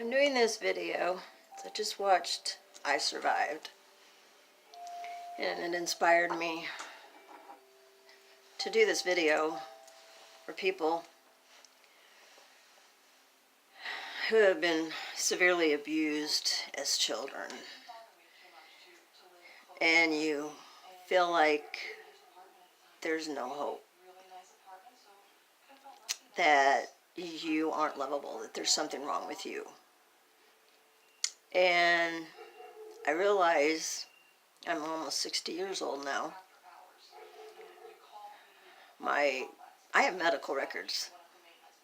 I'm doing this video. I just watched I Survived, and it inspired me to do this video for people who have been severely abused as children, and you feel like there's no hope, that you aren't lovable, that there's something wrong with you. And I realize I'm almost 60 years old now. I have medical records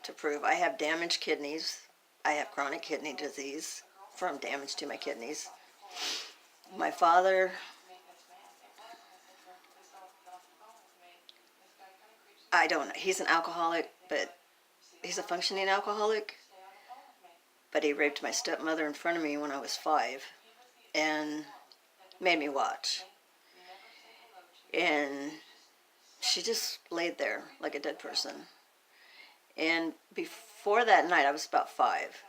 to prove. I have damaged kidneys. I have chronic kidney disease from damage to my kidneys. My father, he's an alcoholic, but he's a functioning alcoholic. But he raped my stepmother in front of me when I was 5 and made me watch. And she just laid there like a dead person. And before that night, I was about 5.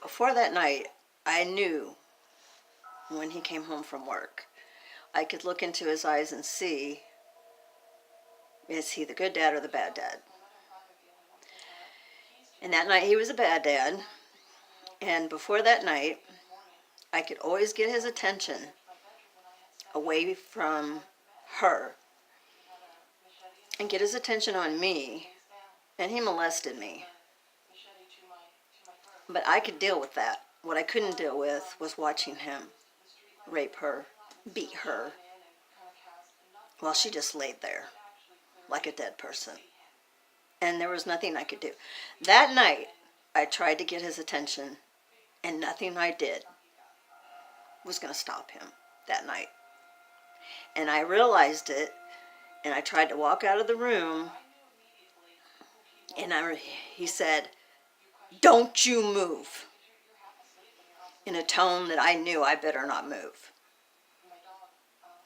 Before that night, I knew when he came home from work, I could look into his eyes and see, is he the good dad or the bad dad? And that night he was a bad dad. And before that night, I could always get his attention away from her and get his attention on me. And he molested me. But I could deal with that. What I couldn't deal with was watching him rape her, beat her, while she just laid there like a dead person. And there was nothing I could do. That night, I tried to get his attention, and nothing I did was going to stop him that night. And I realized it, and I tried to walk out of the room, and he said, "Don't you move," in a tone that I knew I better not move.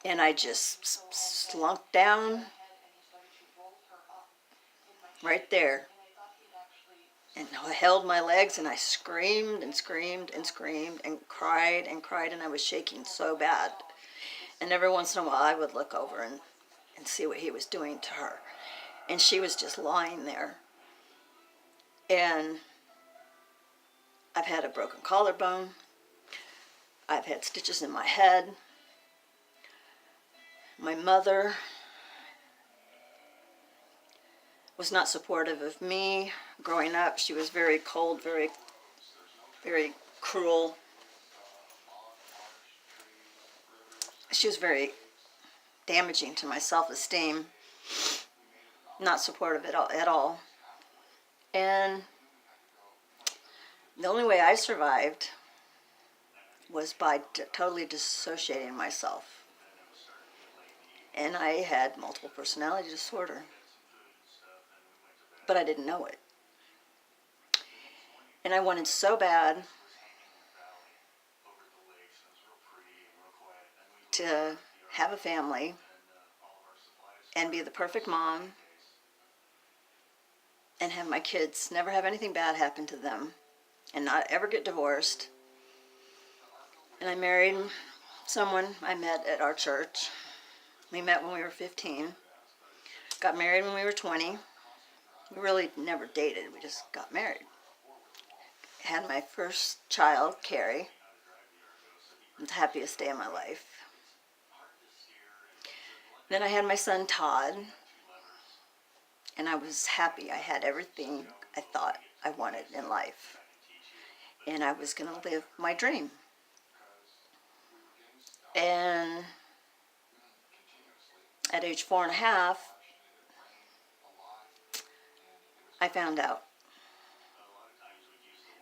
And I just slunk down right there and held my legs, and I screamed and screamed and screamed and cried, and I was shaking so bad. And every once in a while I would look over and see what he was doing to her. And she was just lying there. And I've had a broken collarbone. I've had stitches in my head. My mother was not supportive of me growing up. She was very cold, very, very cruel. She was very damaging to my self-esteem. Not supportive at all. And the only way I survived was by totally dissociating myself. And I had multiple personality disorder, but I didn't know it. And I wanted so bad to have a family and be the perfect mom and have my kids never have anything bad happen to them and not ever get divorced. And I married someone I met at our church. We met when we were 15. Got married when we were 20. We really never dated. We just got married. Had my first child, Carrie. The happiest day of my life. Then I had my son, Todd. And I was happy. I had everything I thought I wanted in life. And I was going to live my dream. And at age 4.5, I found out.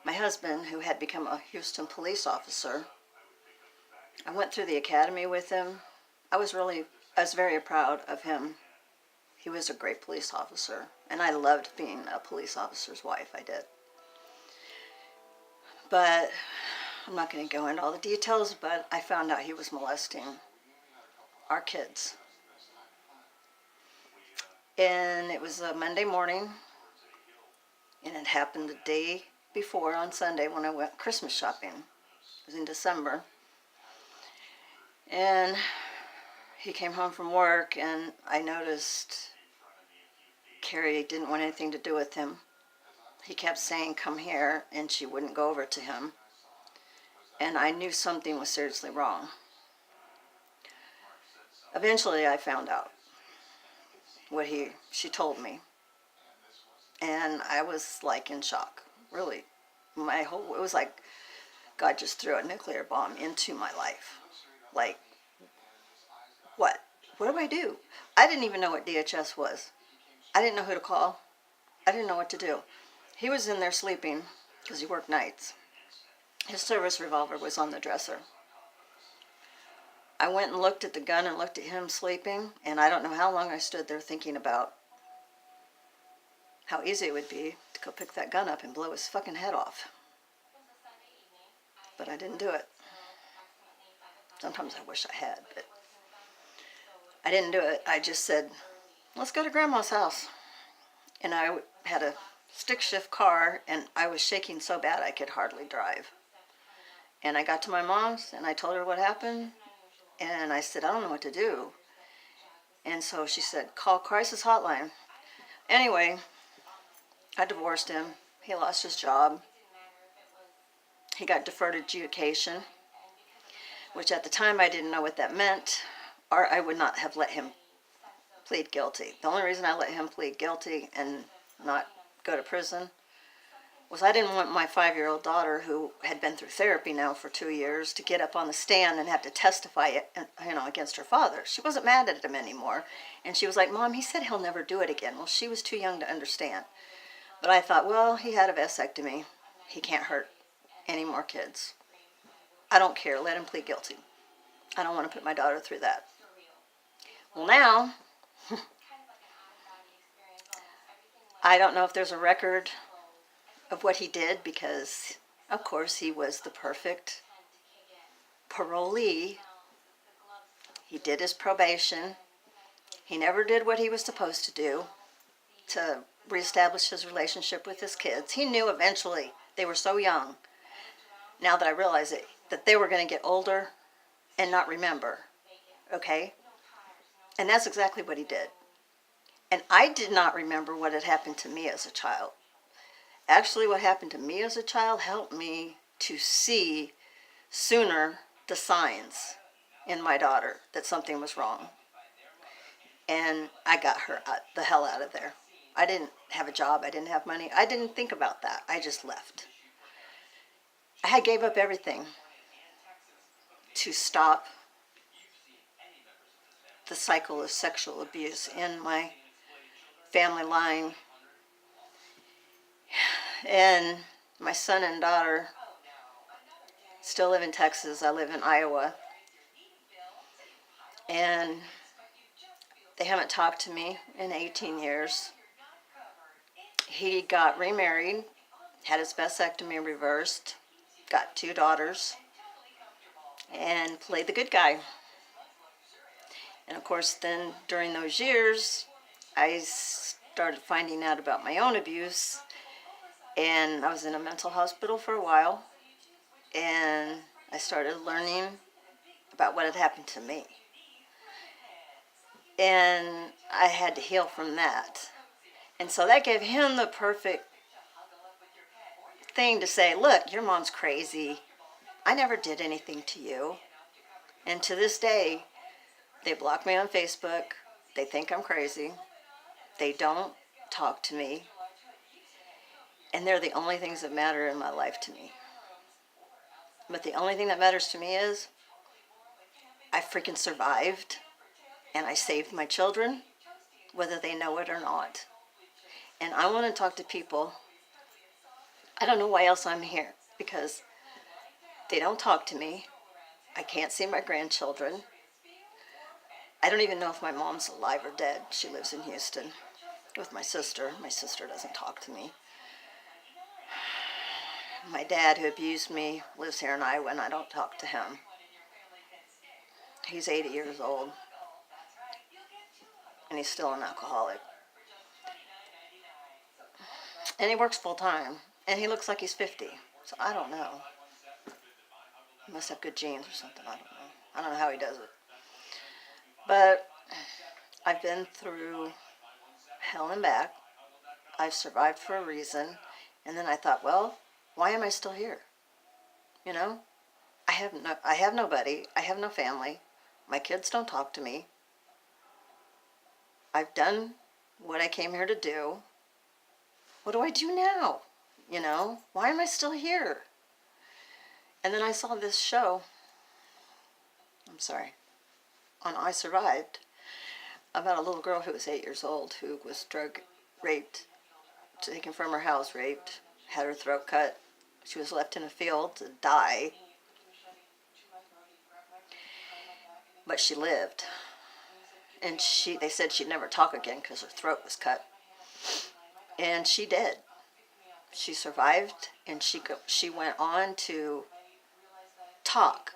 My husband, who had become a Houston police officer, I went through the academy with him. I was very proud of him. He was a great police officer, and I loved being a police officer's wife. I did. But I'm not going to go into all the details, but I found out he was molesting our kids. And it was a Monday morning, and it happened the day before on Sunday when I went Christmas shopping. It was in December. And he came home from work, and I noticed Carrie didn't want anything to do with him. He kept saying, "Come here," and she wouldn't go over to him. And I knew something was seriously wrong. Eventually, I found out what she told me. And I was like in shock, really. It was like God just threw a nuclear bomb into my life. Like, what? What do I do? I didn't even know what DHS was. I didn't know who to call. I didn't know what to do. He was in there sleeping because he worked nights. His service revolver was on the dresser. I went and looked at the gun and looked at him sleeping, and I don't know how long I stood there thinking about how easy it would be to go pick that gun up and blow his fucking head off. But I didn't do it. Sometimes I wish I had, but I didn't do it. I just said, let's go to Grandma's house. And I had a stick shift car, and I was shaking so bad I could hardly drive. And I got to my mom's, and I told her what happened, and I said, I don't know what to do. And so she said, call crisis hotline. Anyway, I divorced him. He lost his job. He got deferred adjudication, which at the time I didn't know what that meant, or I would not have let him plead guilty. The only reason I let him plead guilty and not go to prison was I didn't want my 5-year-old daughter, who had been through therapy now for 2 years, to get up on the stand and have to testify against her father. She wasn't mad at him anymore. And she was like, Mom, he said he'll never do it again. Well, she was too young to understand. But I thought, well, he had a vasectomy. He can't hurt any more kids. I don't care. Let him plead guilty. I don't want to put my daughter through that. Well, now, I don't know if there's a record of what he did because, of course, he was the perfect parolee. He did his probation. He never did what he was supposed to do to reestablish his relationship with his kids. He knew eventually, they were so young, now that I realize it, that they were going to get older and not remember, okay? And that's exactly what he did. And I did not remember what had happened to me as a child. Actually, what happened to me as a child helped me to see sooner the signs in my daughter that something was wrong. And I got her the hell out of there. I didn't have a job. I didn't have money. I didn't think about that. I just left. I gave up everything to stop the cycle of sexual abuse in my family line. And my son and daughter still live in Texas. I live in Iowa. And they haven't talked to me in 18 years. He got remarried, had his vasectomy reversed, got 2 daughters, and played the good guy. And of course, then during those years, I started finding out about my own abuse. And I was in a mental hospital for a while, and I started learning about what had happened to me. And I had to heal from that. And so that gave him the perfect thing to say, look, your mom's crazy. I never did anything to you. And to this day, they block me on Facebook. They think I'm crazy. They don't talk to me. And they're the only things that matter in my life to me. But the only thing that matters to me is I freaking survived, and I saved my children, whether they know it or not. And I want to talk to people. I don't know why else I'm here, because they don't talk to me. I can't see my grandchildren. I don't even know if my mom's alive or dead. She lives in Houston with my sister. My sister doesn't talk to me. My dad, who abused me, lives here in Iowa, and I don't talk to him. He's 80 years old, and he's still an alcoholic. And he works full time. And he looks like he's 50. So I don't know. He must have good genes or something. I don't know. I don't know how he does it. But I've been through hell and back. I've survived for a reason. And then I thought, well, why am I still here? You know? I have nobody. I have no family. My kids don't talk to me. I've done what I came here to do. What do I do now? You know? Why am I still here? And then I saw this show, on I Survived, about a little girl who was 8 years old who was drug raped, taken from her house, raped, had her throat cut. She was left in a field to die, but she lived. And they said she'd never talk again because her throat was cut. And she did. She survived, and she went on to talk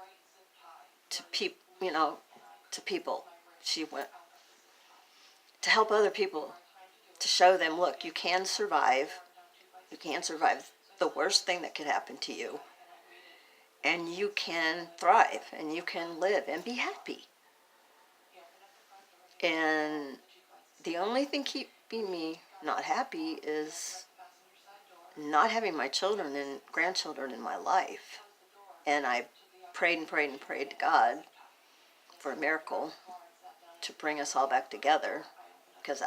to people. She went to help other people, to show them, look, you can survive. You can survive the worst thing that could happen to you. And you can thrive, and you can live and be happy. And the only thing keeping me not happy is not having my children and grandchildren in my life. And I prayed and prayed and prayed to God for a miracle to bring us all back together. Because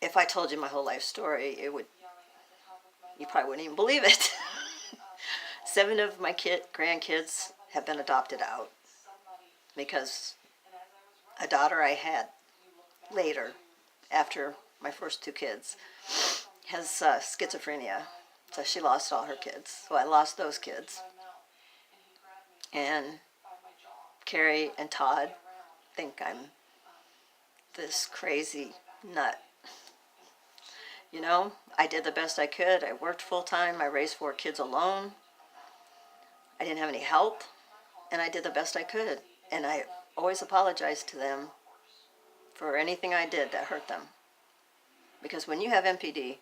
if I told you my whole life story, you probably wouldn't even believe it. 7 of my grandkids have been adopted out because a daughter I had later, after my first 2 kids, has schizophrenia. So she lost all her kids. So I lost those kids. And Carrie and Todd think I'm this crazy nut. You know, I did the best I could. I worked full time. I raised 4 kids alone. I didn't have any help. And I did the best I could. And I always apologized to them for anything I did that hurt them. Because when you have MPD,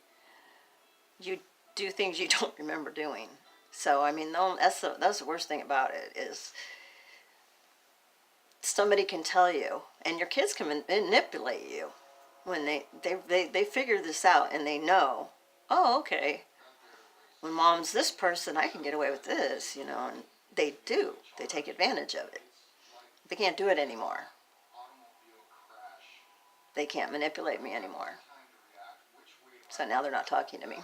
you do things you don't remember doing. So, I mean, that's the worst thing about it, is somebody can tell you, and your kids can manipulate you when they figure this out, and they know, oh, okay, when mom's this person, I can get away with this, you know, and they do. They take advantage of it. They can't do it anymore. They can't manipulate me anymore. So now they're not talking to me.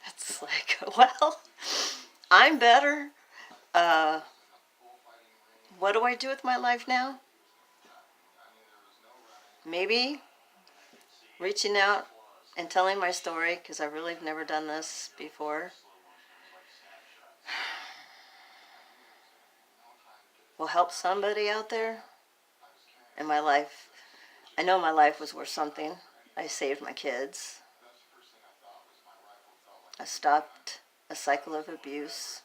It's like, well, I'm better. What do I do with my life now? Maybe reaching out and telling my story, because I really have never done this before, will help somebody out there in my life. I know my life was worth something. I saved my kids. I stopped a cycle of abuse.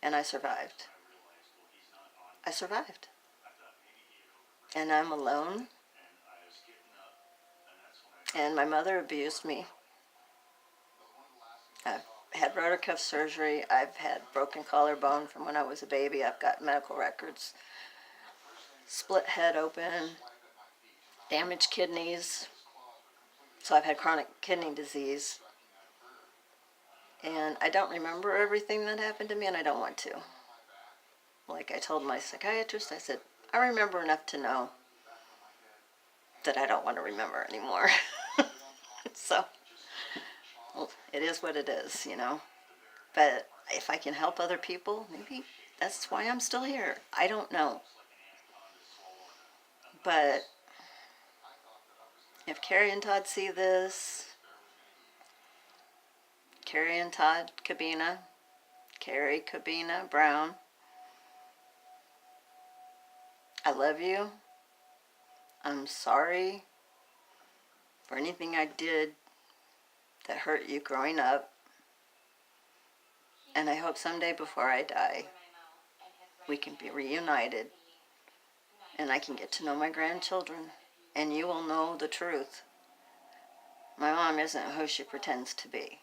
And I survived. I survived. And I'm alone. And my mother abused me. I've had rotator cuff surgery. I've had broken collarbone from when I was a baby. I've got medical records. Split head open. Damaged kidneys. So I've had chronic kidney disease. And I don't remember everything that happened to me, and I don't want to. Like I told my psychiatrist, I said, I remember enough to know that I don't want to remember anymore. So, well, it is what it is, you know. But if I can help other people, maybe that's why I'm still here. I don't know. But if Carrie and Todd see this, Carrie and Todd Cabina, Carrie Cabina Brown, I love you. I'm sorry for anything I did that hurt you growing up. And I hope someday before I die, we can be reunited and I can get to know my grandchildren and you will know the truth My mom isn't who she pretends to be.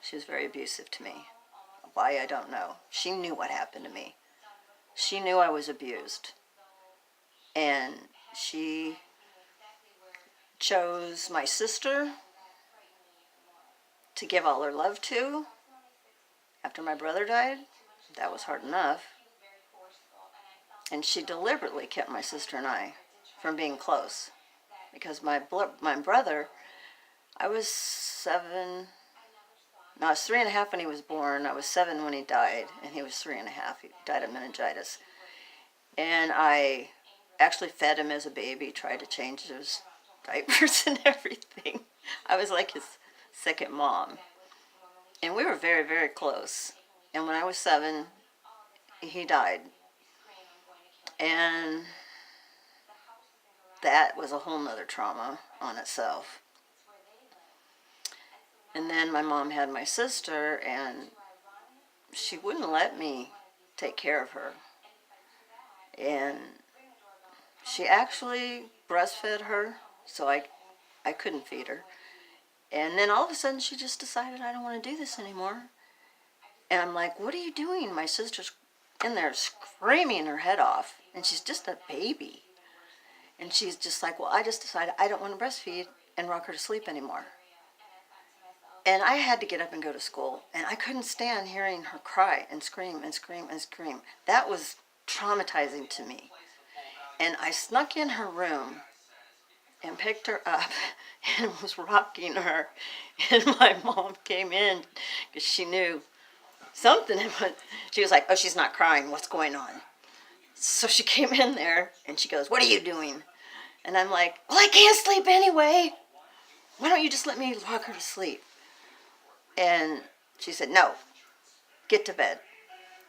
She was very abusive to me. Why, I don't know. She knew what happened to me. She knew I was abused. And she chose my sister to give all her love to after my brother died. That was hard enough. And she deliberately kept my sister and I from being close. Because my brother, I was 7, no, I was 3.5 when he was born. I was 7 when he died, and he was 3.5. He died of meningitis. And I actually fed him as a baby, tried to change his diapers and everything. I was like his second mom. And we were very, very close. And when I was 7, he died. And that was a whole nother trauma on itself. And then my mom had my sister, and she wouldn't let me take care of her. And she actually breastfed her, so I couldn't feed her. And then all of a sudden she just decided, I don't want to do this anymore. And I'm like, what are you doing? My sister's in there screaming her head off, and she's just a baby. And she's just like, well, I just decided I don't want to breastfeed and rock her to sleep anymore. And I had to get up and go to school, and I couldn't stand hearing her cry and scream and scream and scream. That was traumatizing to me. And I snuck in her room and picked her up and was rocking her. And my mom came in because she knew something. She was like, oh, she's not crying. What's going on? So she came in there, and she goes, what are you doing? And I'm like, well, I can't sleep anyway. Why don't you just let me rock her to sleep? And she said, no, get to bed.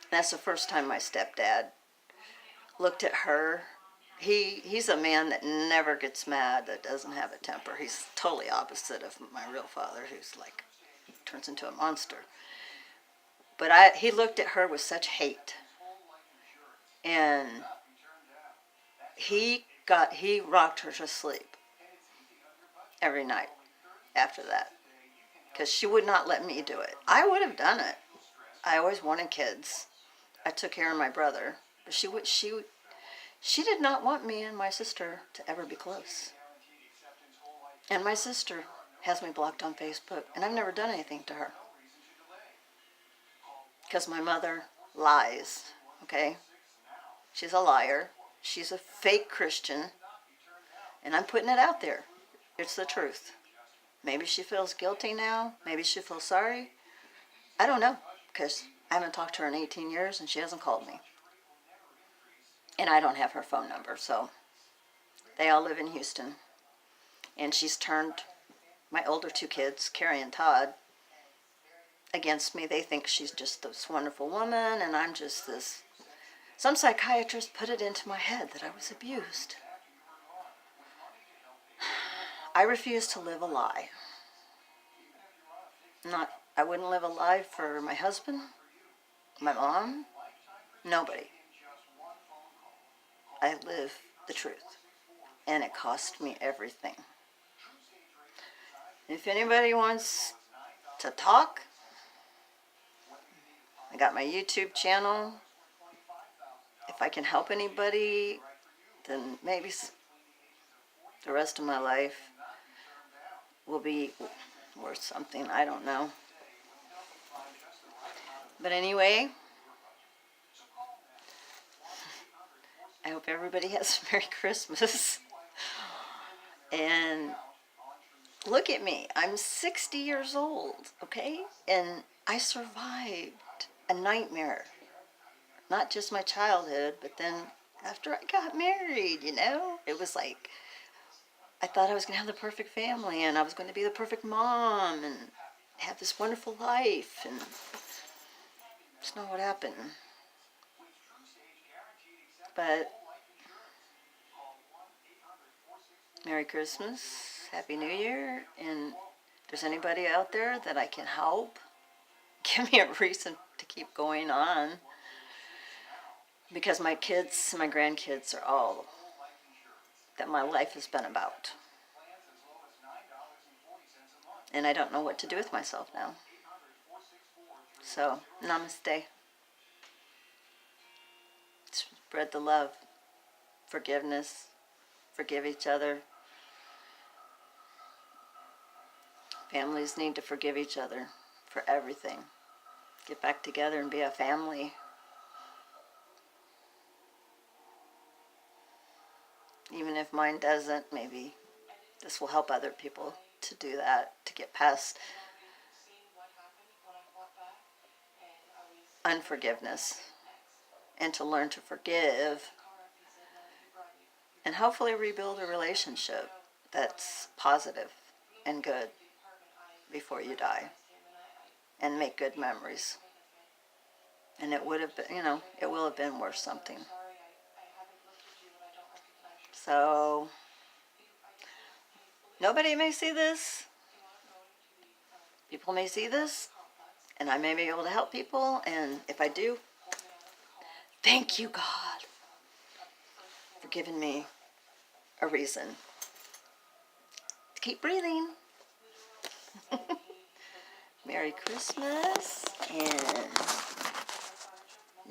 And that's the first time my stepdad looked at her. He's a man that never gets mad, that doesn't have a temper. He's totally opposite of my real father, who's like, turns into a monster. But he looked at her with such hate. And he rocked her to sleep every night after that. Because she would not let me do it. I would have done it. I always wanted kids. I took care of my brother. But she did not want me and my sister to ever be close. And my sister has me blocked on Facebook, and I've never done anything to her. Because my mother lies, okay? She's a liar. She's a fake Christian. And I'm putting it out there. It's the truth. Maybe she feels guilty now. Maybe she feels sorry. I don't know, because I haven't talked to her in 18 years, and she hasn't called me. And I don't have her phone number, so they all live in Houston. And she's turned my older 2 kids, Carrie and Todd, against me. They think she's just this wonderful woman, and I'm just this. Some psychiatrist put it into my head that I was abused. I refuse to live a lie. I wouldn't live a lie for my husband, my mom, nobody. I live the truth, and it cost me everything. If anybody wants to talk, I got my YouTube channel. If I can help anybody, then maybe the rest of my life will be worth something. I don't know. But anyway, I hope everybody has a Merry Christmas. And look at me. I'm 60 years old, okay? And I survived a nightmare. Not just my childhood, but then after I got married, it was like I thought I was going to have the perfect family, and I was going to be the perfect mom and have this wonderful life, and it's not what happened. But Merry Christmas, Happy New Year, and if there's anybody out there that I can help, give me a reason to keep going on. Because my kids, my grandkids are all that my life has been about. And I don't know what to do with myself now. So, namaste. Spread the love, forgiveness, forgive each other. Families need to forgive each other for everything. Get back together and be a family. Even if mine doesn't, maybe this will help other people to do that, to get past unforgiveness and to learn to forgive and hopefully rebuild a relationship that's positive and good before you die and make good memories. And it would have been, it will have been worth something. So, nobody may see this. People may see this, and I may be able to help people. And if I do, thank you, God, for giving me a reason to keep breathing. Merry Christmas and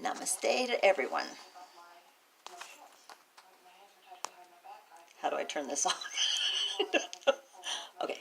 namaste to everyone. How do I turn this off? Okay.